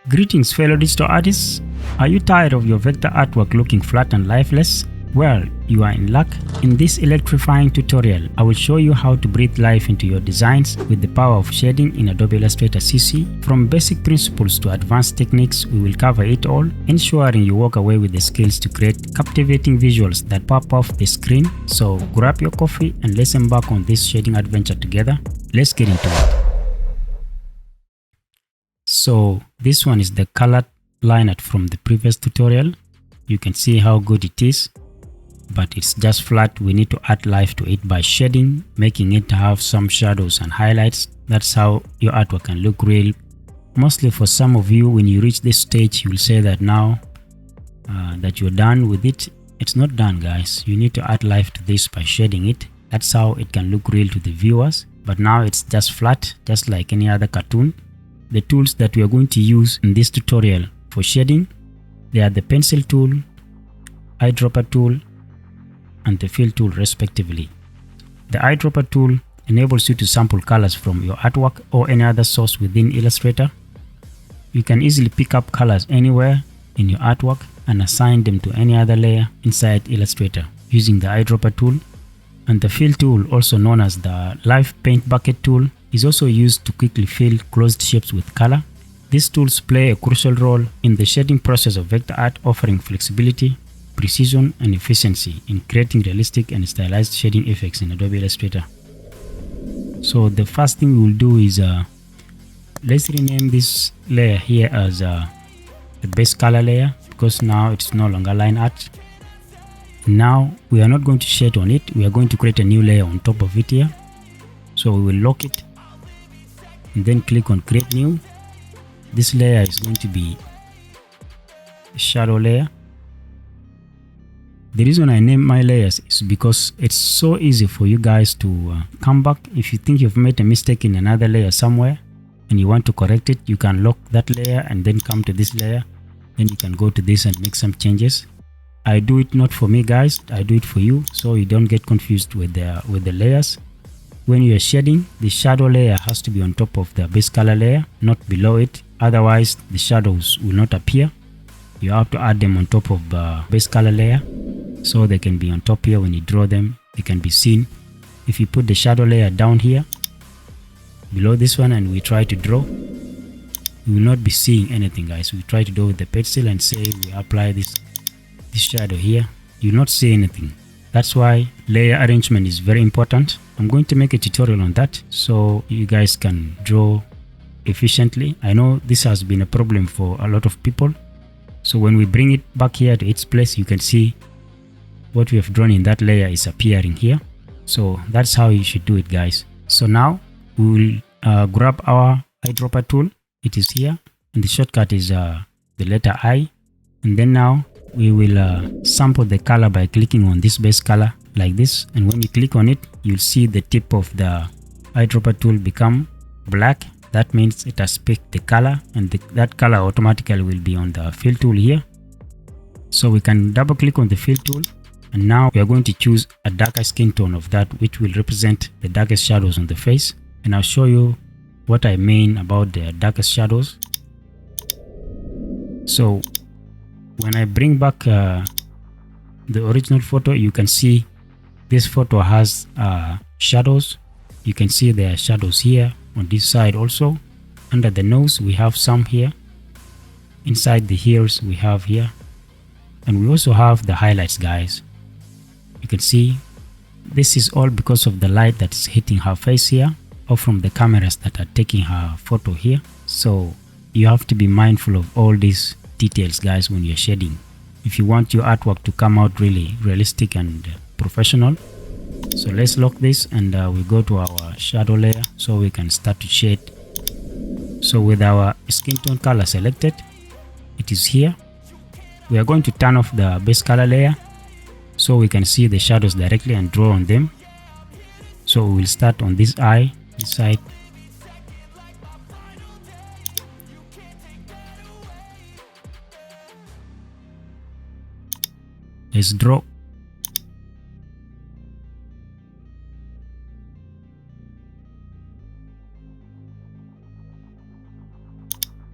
Greetings fellow digital artists. Are you tired of your vector artwork looking flat and lifeless? Well, you are in luck. In this electrifying tutorial, I will show you how to breathe life into your designs with the power of shading in Adobe Illustrator CC. From basic principles to advanced techniques, we will cover it all, ensuring you walk away with the skills to create captivating visuals that pop off the screen. So grab your coffee and let's embark on this shading adventure together. Let's get into it. So this one is the colored line art from the previous tutorial. You can see how good it is, but it's just flat. We need to add life to it by shading, making it have some shadows and highlights. That's how your artwork can look real. Mostly for some of you, when you reach this stage, you will say that now that you're done with it. It's not done, guys. You need to add life to this by shading it. That's how it can look real to the viewers. But now it's just flat, just like any other cartoon. The tools that we are going to use in this tutorial for shading, they are the pencil tool, eyedropper tool, and the fill tool respectively. The eyedropper tool enables you to sample colors from your artwork or any other source within Illustrator. You can easily pick up colors anywhere in your artwork and assign them to any other layer inside Illustrator using the eyedropper tool. And the fill tool, also known as the live paint bucket tool, is also used to quickly fill closed shapes with color. These tools play a crucial role in the shading process of vector art, offering flexibility, precision, and efficiency in creating realistic and stylized shading effects in Adobe Illustrator. So the first thing we will do is let's rename this layer here as the base color layer, because now it's no longer line art. Now we are not going to shade on it, we are going to create a new layer on top of it here. So we will lock it and then click on create new. This layer is going to be a shadow layer. The reason I name my layers is because it's so easy for you guys to come back. If you think you've made a mistake in another layer somewhere and you want to correct it, you can lock that layer and then come to this layer. Then you can go to this and make some changes. I do it not for me, guys, I do it for you, so you don't get confused with the layers. When you are shading, the shadow layer has to be on top of the base color layer, not below it. Otherwise, the shadows will not appear. You have to add them on top of the base color layer, so they can be on top here. When you draw them, they can be seen. If you put the shadow layer down here, below this one, and we try to draw, we will not be seeing anything, guys. We try to do with the pencil and say we apply this shadow here, you will not see anything. That's why layer arrangement is very important. I'm going to make a tutorial on that so you guys can draw efficiently. I know this has been a problem for a lot of people. So when we bring it back here to its place, you can see what we have drawn in that layer is appearing here. So that's how you should do it, guys. So now we will grab our eyedropper tool. It is here and the shortcut is the letter I. And then now we will sample the color by clicking on this base color like this, and when you click on it, you'll see the tip of the eyedropper tool become black. That means it has picked the color, and that color automatically will be on the fill tool here. So we can double click on the fill tool, and now we are going to choose a darker skin tone of that, which will represent the darkest shadows on the face. And I'll show you what I mean about the darkest shadows. So when I bring back the original photo, you can see this photo has shadows. You can see there are shadows here on this side also. Under the nose we have some here. Inside the ears we have here. And we also have the highlights, guys. You can see this is all because of the light that is hitting her face here, or from the cameras that are taking her photo here. So you have to be mindful of all these details, guys, when you're shading, if you want your artwork to come out really realistic and professional. So let's lock this and we go to our shadow layer so we can start to shade. So with our skin tone color selected, it is here. We are going to turn off the base color layer so we can see the shadows directly and draw on them. So we will start on this eye, this side. Let's draw.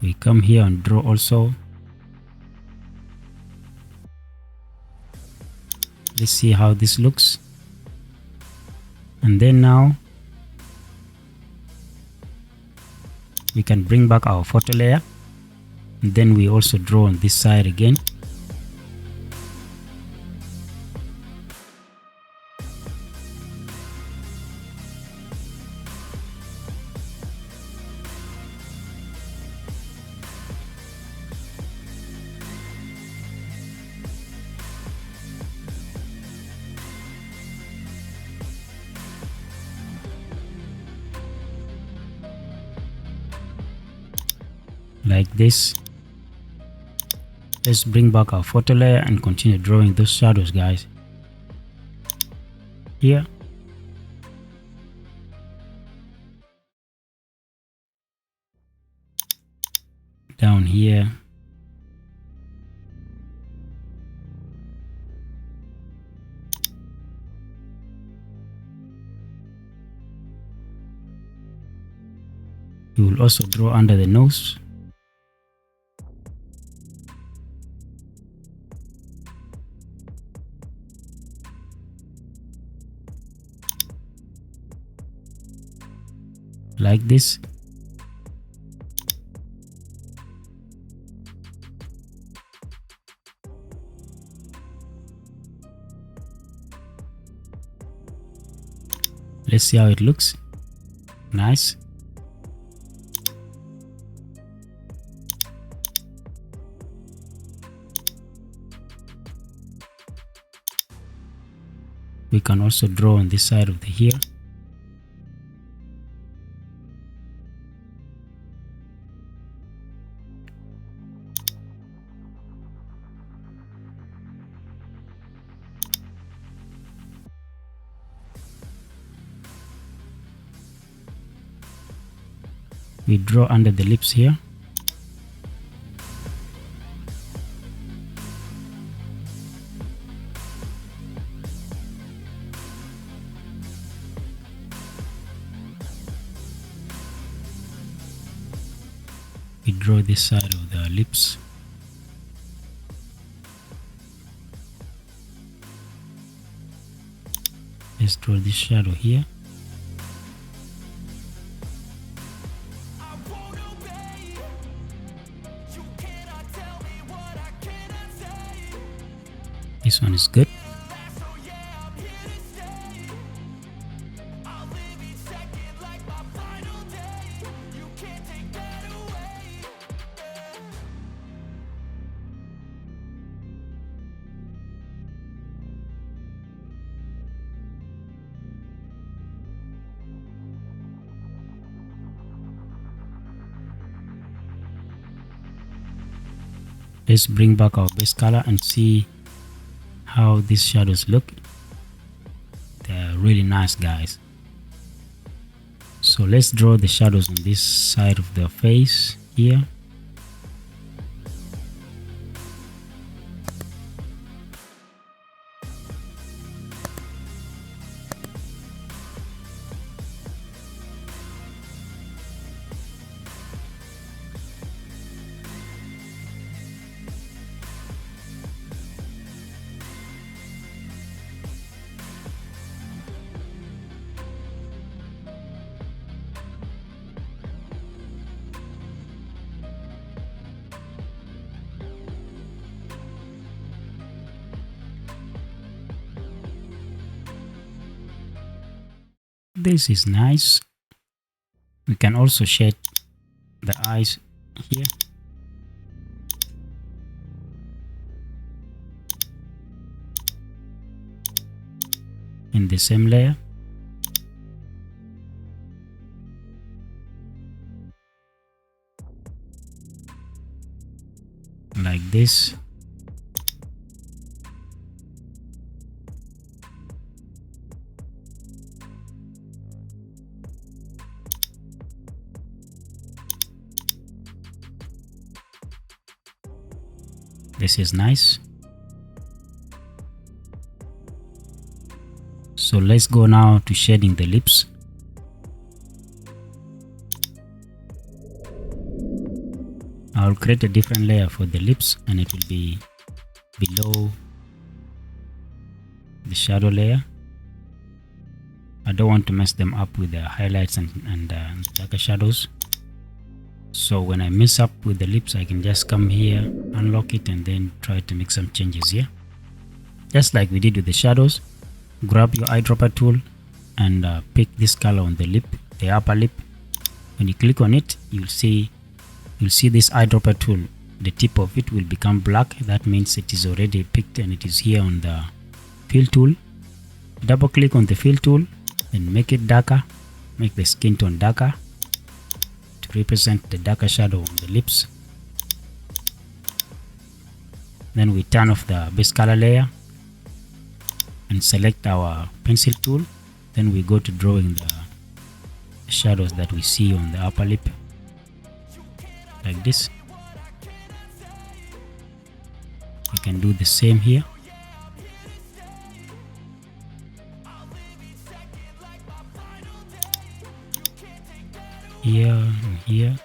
We come here and draw also. Let's see how this looks. And then now we can bring back our photo layer, and then we also draw on this side again. Like this. Let's bring back our photo layer and continue drawing those shadows, guys. Here. Down here. We will also draw under the nose. Like this. Let's see how it looks. Nice. We can also draw on this side of the hair. We draw under the lips here. We draw this side of the lips. Let's draw this shadow here. This one is good. Let's bring back our base color and see how these shadows look. They're really nice, guys. So let's draw the shadows on this side of the face here. This is nice. We can also shade the eyes here. In the same layer. Like this. This is nice. So let's go now to shading the lips. I'll create a different layer for the lips, and it will be below the shadow layer. I don't want to mess them up with the highlights and darker shadows. So when I mess up with the lips, I can just come here, unlock it, and then try to make some changes here. Just like we did with the shadows, grab your eyedropper tool and pick this color on the lip, the upper lip. When you click on it, you'll see this eyedropper tool. The tip of it will become black. That means it is already picked and it is here on the fill tool. Double click on the fill tool and make it darker. Make the skin tone darker to represent the darker shadow on the lips. Then we turn off the base color layer and select our pencil tool. Then we go to drawing the shadows that we see on the upper lip, like this. We can do the same here. Here and here.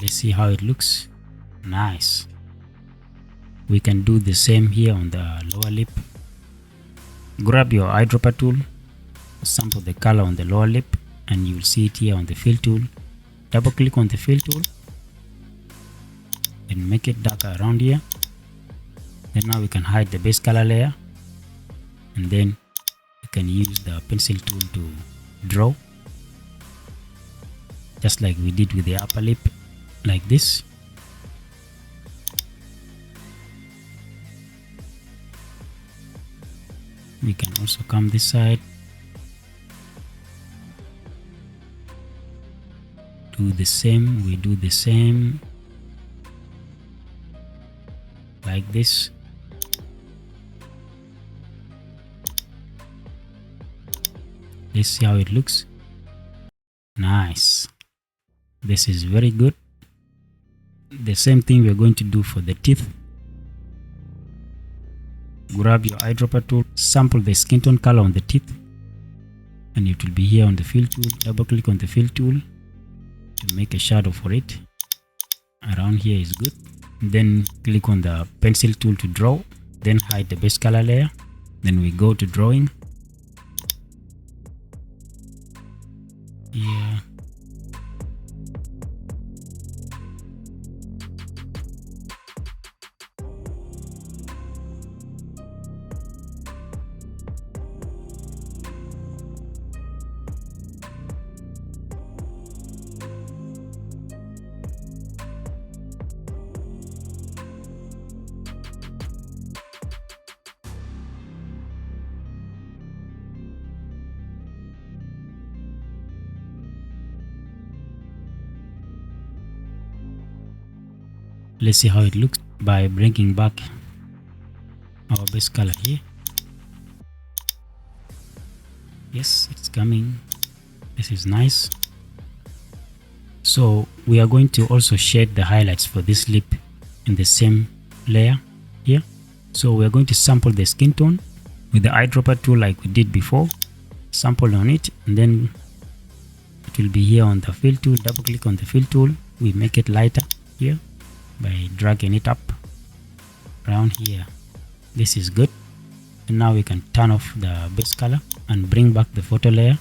Let's see how it looks. Nice. We can do the same here on the lower lip. Grab your eyedropper tool, sample the color on the lower lip, and you will see it here on the fill tool. Double click on the fill tool and make it darker around here. Then now we can hide the base color layer, and then you can use the pencil tool to draw, just like we did with the upper lip, like this. We can also come this side, do the same. We do the same like this. Let's see how it looks. Nice. This is very good. The same thing we're going to do for the teeth. Grab your eyedropper tool, sample the skin tone color on the teeth, and it will be here on the fill tool. Double click on the fill tool to make a shadow for it. Around here is good. Then click on the pencil tool to draw, then hide the base color layer. Then we go to drawing. Here. Let's see how it looks by bringing back our base color here. Yes, it's coming. This is nice. So we are going to also shade the highlights for this lip in the same layer here. So we are going to sample the skin tone with the eyedropper tool like we did before. Sample on it, and then it will be here on the fill tool. Double click on the fill tool. We make it lighter here by dragging it up around here. This is good. And now we can turn off the base color and bring back the photo layer.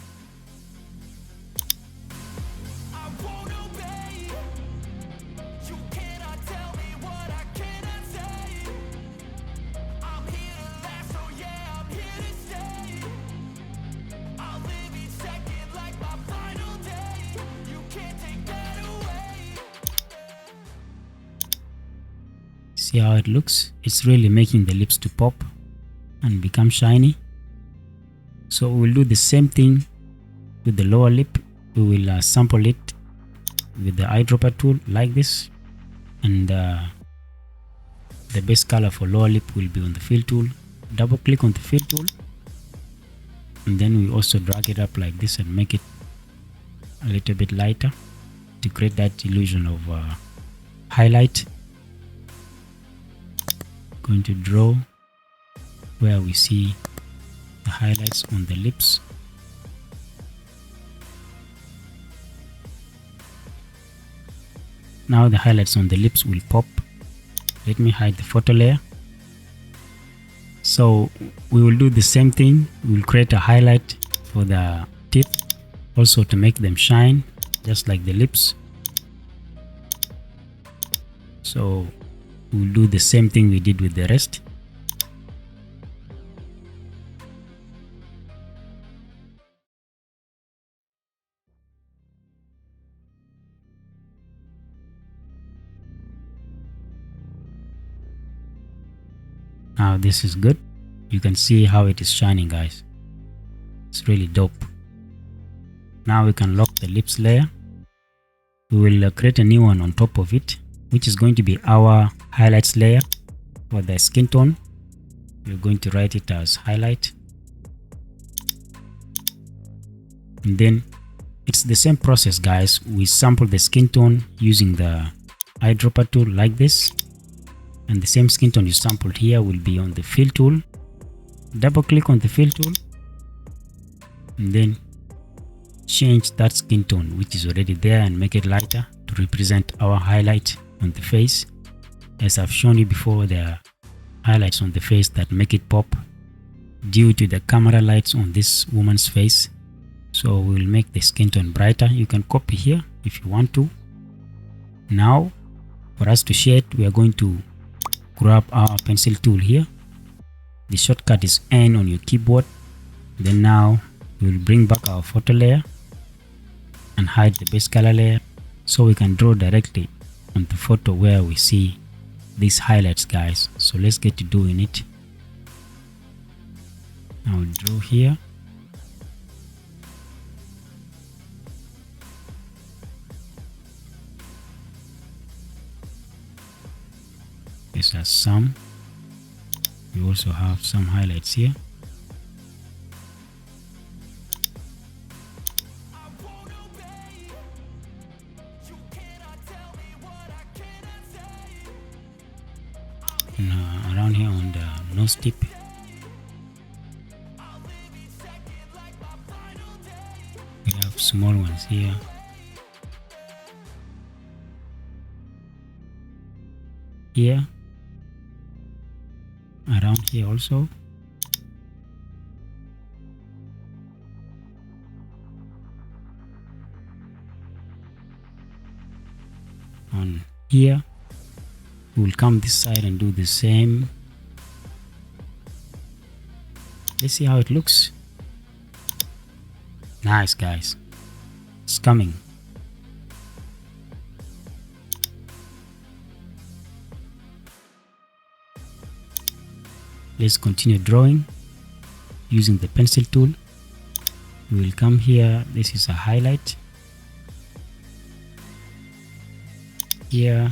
See how it looks? It's really making the lips to pop and become shiny. So we'll do the same thing with the lower lip. We will sample it with the eyedropper tool like this, and the base color for lower lip will be on the fill tool. Double click on the fill tool, and then we also drag it up like this and make it a little bit lighter to create that illusion of highlight. Going to draw where we see the highlights on the lips. Now the highlights on the lips will pop. Let me hide the photo layer. So we will do the same thing. We'll create a highlight for the teeth, also to make them shine, just like the lips. So we'll do the same thing we did with the rest. Now this is good. You can see how it is shining, guys. It's really dope. Now we can lock the lips layer. We will create a new one on top of it, which is going to be our highlights layer for the skin tone. We're going to write it as highlight. And then it's the same process, guys. We sample the skin tone using the eyedropper tool like this. And the same skin tone you sampled here will be on the fill tool. Double click on the fill tool and then change that skin tone which is already there and make it lighter to represent our highlight on the face. As I've shown you before, there are highlights on the face that make it pop due to the camera lights on this woman's face. So we'll make the skin tone brighter. You can copy here if you want to. Now for us to shade, we are going to grab our pencil tool here. The shortcut is N on your keyboard. Then now we'll bring back our photo layer and hide the base color layer so we can draw directly on the photo where we see these highlights, guys. So let's get to doing it. I'll draw here. These are some. We also have some highlights here. And around here on the nose tip. We have small ones here. Here. Around here also. On here. We'll come this side and do the same. Let's see how it looks. Nice, guys. It's coming. Let's continue drawing using the pencil tool. We will come here. This is a highlight. Here.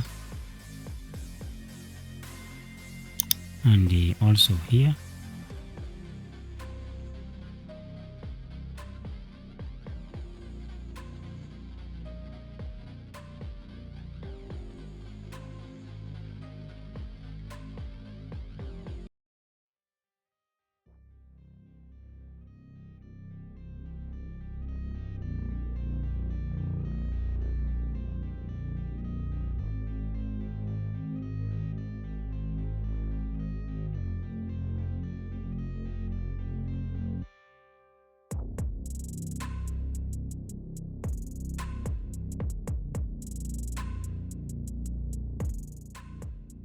And also here.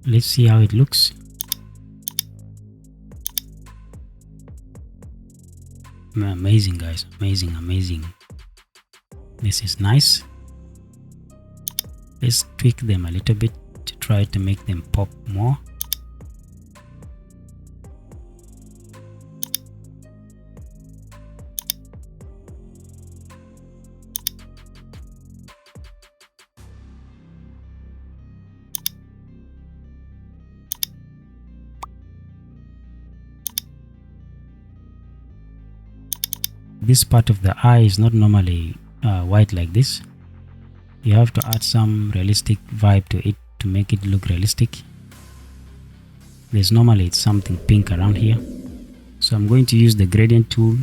Let's see how it looks. Amazing, guys. Amazing, amazing. This is nice. Let's tweak them a little bit to try to make them pop more. This part of the eye is not normally white like this. You have to add some realistic vibe to it to make it look realistic. There's normally something pink around here. So I'm going to use the gradient tool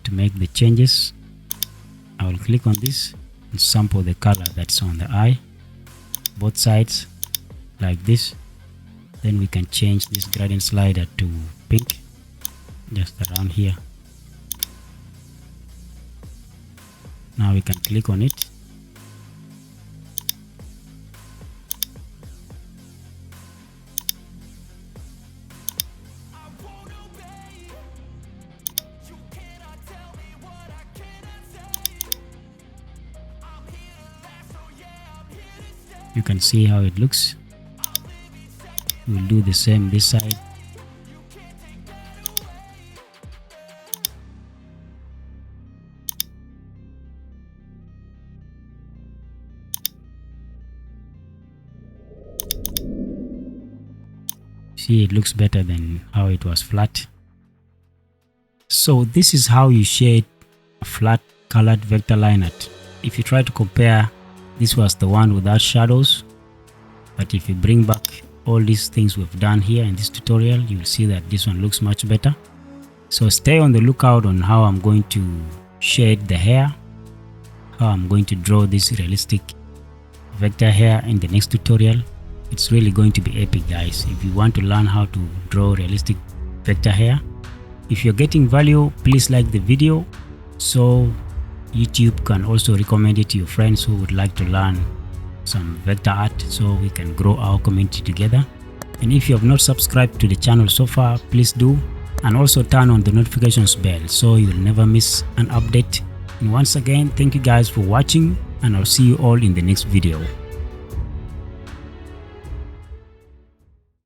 to make the changes. I will click on this and sample the color that's on the eye, both sides like this. Then we can change this gradient slider to pink, just around here. Now we can click on it. You can see how it looks. We'll do the same this side. See, it looks better than how it was flat. So this is how you shade a flat colored vector line art. If you try to compare, this was the one without shadows, but if you bring back all these things we've done here in this tutorial, you will see that this one looks much better. So stay on the lookout on how I'm going to shade the hair, how I'm going to draw this realistic vector hair in the next tutorial. It's really going to be epic, guys. If you want to learn how to draw realistic vector hair, if you're getting value, please like the video so YouTube can also recommend it to your friends who would like to learn some vector art, so we can grow our community together. And if you have not subscribed to the channel so far, please do, and also turn on the notifications bell so you'll never miss an update. And once again, thank you guys for watching, and I'll see you all in the next video.